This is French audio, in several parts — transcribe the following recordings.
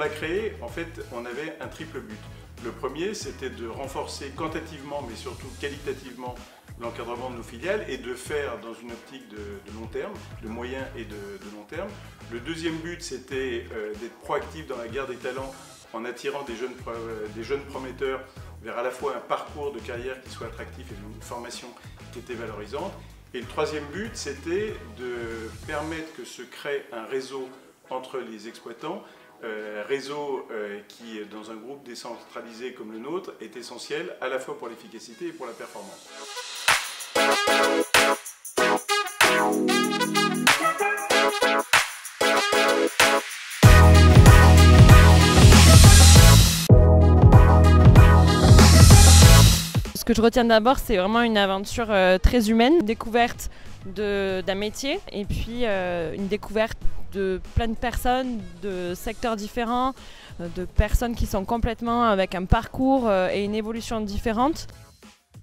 l'a créé, en fait, on avait un triple but. Le premier, c'était de renforcer quantitativement, mais surtout qualitativement, l'encadrement de nos filiales et de faire dans une optique de long terme, de moyen et de long terme. Le deuxième but, c'était d'être proactif dans la guerre des talents en attirant des jeunes prometteurs vers à la fois un parcours de carrière qui soit attractif et une formation qui était valorisante. Et le troisième but, c'était de permettre que se crée un réseau entre les exploitants, réseau qui, dans un groupe décentralisé comme le nôtre, est essentiel à la fois pour l'efficacité et pour la performance. Ce que je retiens d'abord, c'est vraiment une aventure très humaine, découverte d'un métier et puis une découverte de plein de personnes, de secteurs différents, de personnes qui sont complètement avec un parcours et une évolution différente.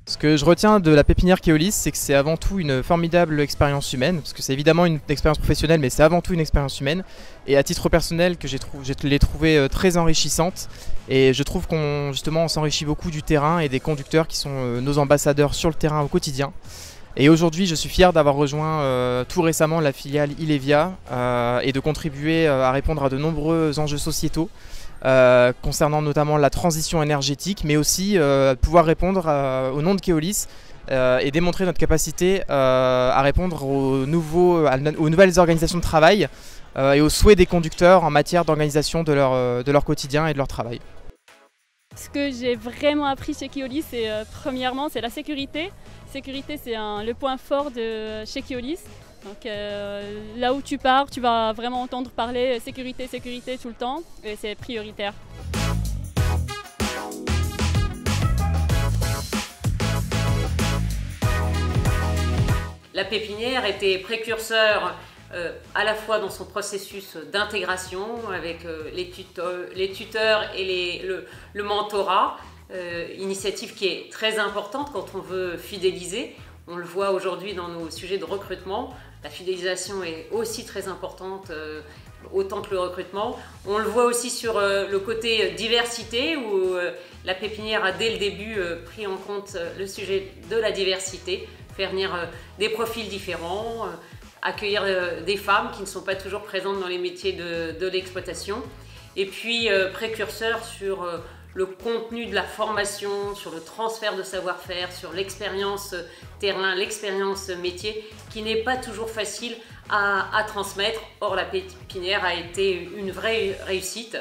Ce que je retiens de la pépinière Keolis, c'est que c'est avant tout une formidable expérience humaine, parce que c'est évidemment une expérience professionnelle, mais c'est avant tout une expérience humaine. Et à titre personnel, que je l'ai trouvée très enrichissante. Et je trouve qu'on s'enrichit beaucoup du terrain et des conducteurs qui sont nos ambassadeurs sur le terrain au quotidien. Et aujourd'hui, je suis fier d'avoir rejoint tout récemment la filiale Ilevia et de contribuer à répondre à de nombreux enjeux sociétaux. Concernant notamment la transition énergétique, mais aussi pouvoir répondre au nom de Keolis et démontrer notre capacité à répondre aux nouvelles organisations de travail et aux souhaits des conducteurs en matière d'organisation de leur quotidien et de leur travail. Ce que j'ai vraiment appris chez Keolis, c'est premièrement, c'est la sécurité. Sécurité, c'est le point fort de chez Keolis. Donc là où tu pars, tu vas vraiment entendre parler sécurité, sécurité tout le temps et c'est prioritaire. La pépinière était précurseur à la fois dans son processus d'intégration avec les tuteurs et le mentorat, initiative qui est très importante quand on veut fidéliser. On le voit aujourd'hui dans nos sujets de recrutement. La fidélisation est aussi très importante, autant que le recrutement. On le voit aussi sur le côté diversité, où la pépinière a dès le début pris en compte le sujet de la diversité, faire venir des profils différents, accueillir des femmes qui ne sont pas toujours présentes dans les métiers de l'exploitation. Et puis précurseur sur le contenu de la formation, sur le transfert de savoir-faire, sur l'expérience terrain, l'expérience métier, qui n'est pas toujours facile à transmettre. Or, la pépinière a été une vraie réussite.